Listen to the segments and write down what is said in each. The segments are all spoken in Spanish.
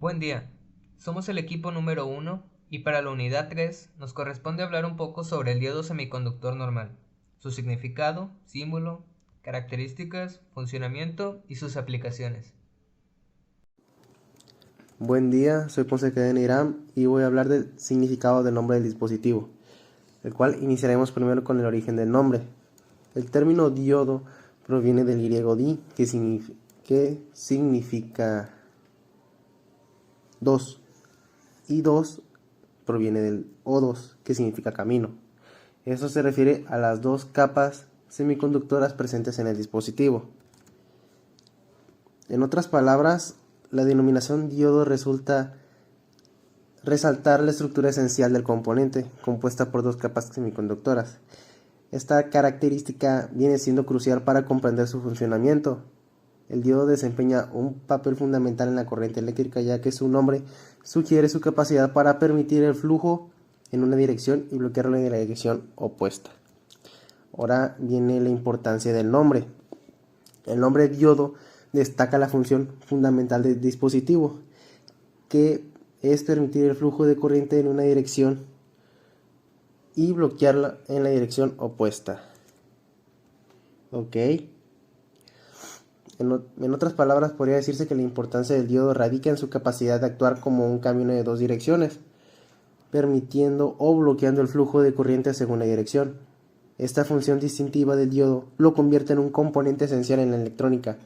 Buen día, somos el equipo número 1 y para la unidad 3 nos corresponde hablar un poco sobre el diodo semiconductor normal, su significado, símbolo, características, funcionamiento y sus aplicaciones. Buen día, soy Ponce Cadena Irán y voy a hablar del significado del nombre del dispositivo, el cual iniciaremos primero con el origen del nombre. El término diodo proviene del griego di, que significa dos, y dos proviene del odos, que significa camino. Eso se refiere a las dos capas semiconductoras presentes en el dispositivo. En otras palabras, la denominación diodo resulta resaltar la estructura esencial del componente, compuesta por dos capas semiconductoras. Esta característica viene siendo crucial para comprender su funcionamiento. El diodo desempeña un papel fundamental en la corriente eléctrica, ya que su nombre sugiere su capacidad para permitir el flujo en una dirección y bloquearlo en la dirección opuesta. Ahora viene la importancia del nombre. El nombre diodo destaca la función fundamental del dispositivo, que es permitir el flujo de corriente en una dirección y bloquearla en la dirección opuesta. Ok. En otras palabras, podría decirse que la importancia del diodo radica en su capacidad de actuar como un camino de dos direcciones, permitiendo o bloqueando el flujo de corriente según la dirección. Esta función distintiva del diodo lo convierte en un componente esencial en la electrónica,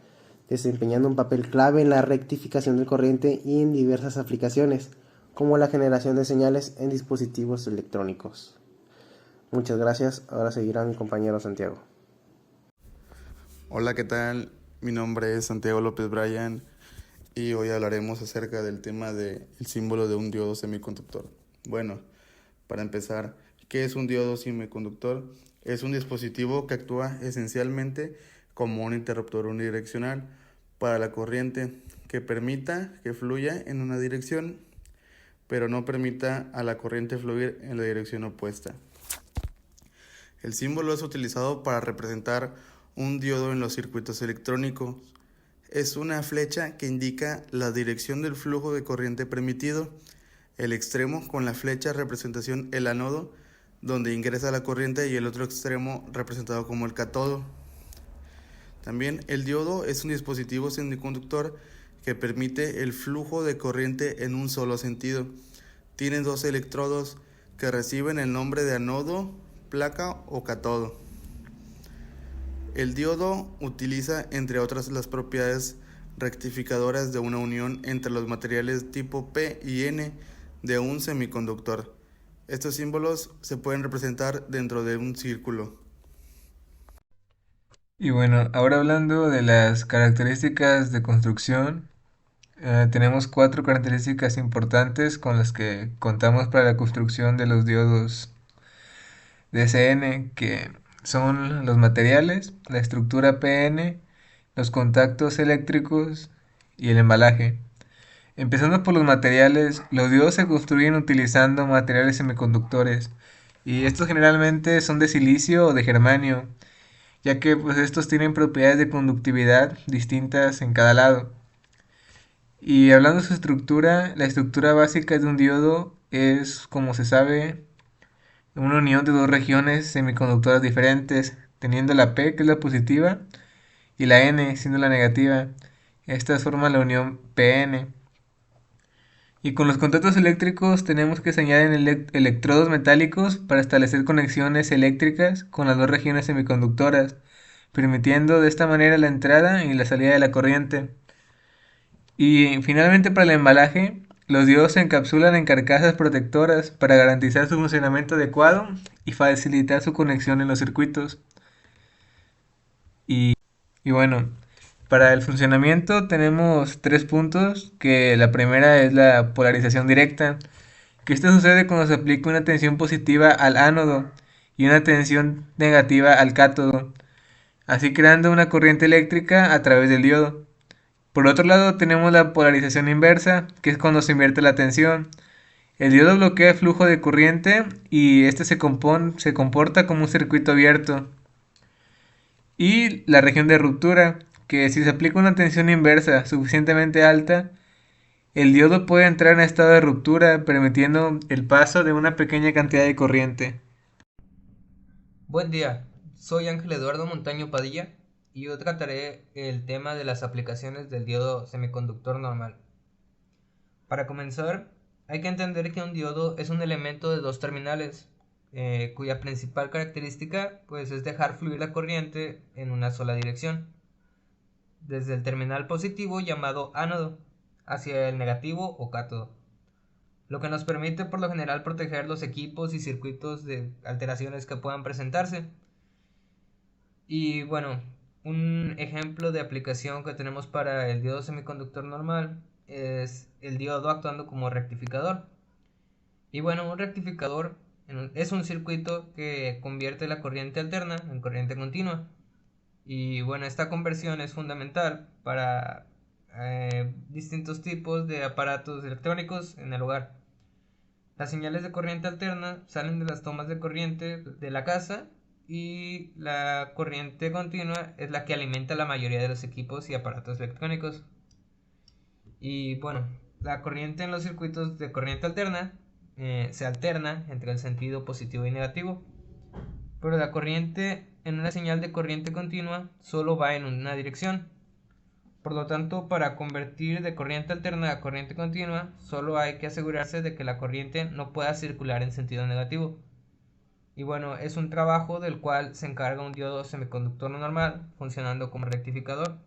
desempeñando un papel clave en la rectificación de corriente y en diversas aplicaciones, como la generación de señales en dispositivos electrónicos. Muchas gracias, ahora seguirá mi compañero Santiago. Hola, ¿qué tal? Mi nombre es Santiago López Bryan y hoy hablaremos acerca del tema del símbolo de un diodo semiconductor. Bueno, para empezar, ¿qué es un diodo semiconductor? Es un dispositivo que actúa esencialmente como un interruptor unidireccional para la corriente que permita que fluya en una dirección, pero no permita a la corriente fluir en la dirección opuesta. El símbolo es utilizado para representar un diodo en los circuitos electrónicos. Es una flecha que indica la dirección del flujo de corriente permitido, el extremo con la flecha representación el ánodo, donde ingresa la corriente, y el otro extremo representado como el cátodo. También el diodo es un dispositivo semiconductor que permite el flujo de corriente en un solo sentido. Tiene dos electrodos que reciben el nombre de ánodo, placa o cátodo. El diodo utiliza, entre otras, las propiedades rectificadoras de una unión entre los materiales tipo P y N de un semiconductor. Estos símbolos se pueden representar dentro de un círculo. Y bueno, ahora hablando de las características de construcción, tenemos cuatro características importantes con las que contamos para la construcción de los diodos DCN, que son los materiales, la estructura PN, los contactos eléctricos y el embalaje. Empezando por los materiales, los diodos se construyen utilizando materiales semiconductores, y estos generalmente son de silicio o de germanio, ya que pues estos tienen propiedades de conductividad distintas en cada lado. Y hablando de su estructura, la estructura básica de un diodo es, como se sabe, una unión de dos regiones semiconductoras diferentes, teniendo la P, que es la positiva, y la N, siendo la negativa. Estas forman la unión PN. Y con los contactos eléctricos tenemos que se añaden electrodos metálicos para establecer conexiones eléctricas con las dos regiones semiconductoras, permitiendo de esta manera la entrada y la salida de la corriente. Y finalmente, para el embalaje, los diodos se encapsulan en carcasas protectoras para garantizar su funcionamiento adecuado y facilitar su conexión en los circuitos. Y, y bueno, para el funcionamiento tenemos tres puntos, que la primera es la polarización directa, que esto sucede cuando se aplica una tensión positiva al ánodo y una tensión negativa al cátodo, así creando una corriente eléctrica a través del diodo. Por otro lado tenemos la polarización inversa, que es cuando se invierte la tensión. El diodo bloquea el flujo de corriente y este se comporta como un circuito abierto. Y la región de ruptura, que si se aplica una tensión inversa suficientemente alta, el diodo puede entrar en estado de ruptura, permitiendo el paso de una pequeña cantidad de corriente. Buen día, soy Ángel Eduardo Montaño Padilla y hoy trataré el tema de las aplicaciones del diodo semiconductor normal. Para comenzar, hay que entender que un diodo es un elemento de dos terminales, cuya principal característica pues, es dejar fluir la corriente en una sola dirección, desde el terminal positivo llamado ánodo hacia el negativo o cátodo, lo que nos permite por lo general proteger los equipos y circuitos de alteraciones que puedan presentarse. Y bueno, un ejemplo de aplicación que tenemos para el diodo semiconductor normal es el diodo actuando como rectificador. Y bueno, un rectificador es un circuito que convierte la corriente alterna en corriente continua. Y bueno, esta conversión es fundamental para distintos tipos de aparatos electrónicos en el hogar. Las señales de corriente alterna salen de las tomas de corriente de la casa y la corriente continua es la que alimenta la mayoría de los equipos y aparatos electrónicos. Y bueno, la corriente en los circuitos de corriente alterna se alterna entre el sentido positivo y negativo, pero la corriente en una señal de corriente continua solo va en una dirección. Por lo tanto, para convertir de corriente alterna a corriente continua, solo hay que asegurarse de que la corriente no pueda circular en sentido negativo. Y bueno, es un trabajo del cual se encarga un diodo semiconductor normal, funcionando como rectificador.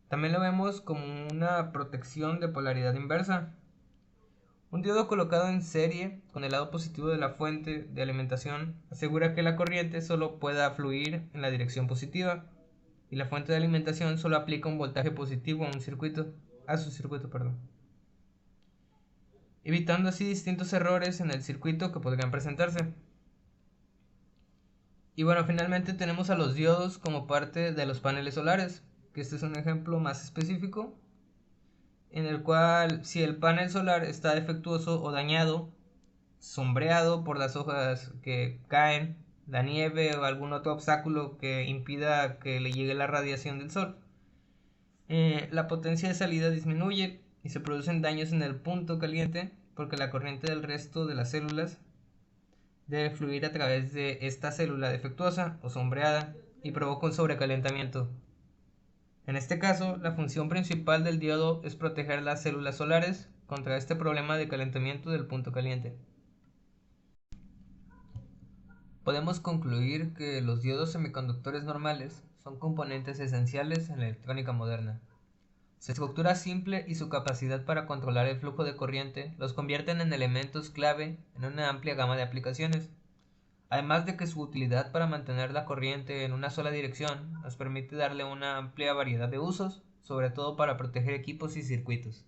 También lo vemos como una protección de polaridad inversa. Un diodo colocado en serie con el lado positivo de la fuente de alimentación asegura que la corriente solo pueda fluir en la dirección positiva, y la fuente de alimentación solo aplica un voltaje positivo a su circuito, evitando así distintos errores en el circuito que podrían presentarse. Y bueno, finalmente tenemos a los diodos como parte de los paneles solares, que este es un ejemplo más específico, en el cual si el panel solar está defectuoso o dañado, sombreado por las hojas que caen, la nieve o algún otro obstáculo que impida que le llegue la radiación del sol, la potencia de salida disminuye y se producen daños en el punto caliente porque la corriente del resto de las células debe fluir a través de esta célula defectuosa o sombreada y provoca un sobrecalentamiento. En este caso, la función principal del diodo es proteger las células solares contra este problema de calentamiento del punto caliente. Podemos concluir que los diodos semiconductores normales son componentes esenciales en la electrónica moderna. Su estructura simple y su capacidad para controlar el flujo de corriente los convierten en elementos clave en una amplia gama de aplicaciones, además de que su utilidad para mantener la corriente en una sola dirección nos permite darle una amplia variedad de usos, sobre todo para proteger equipos y circuitos.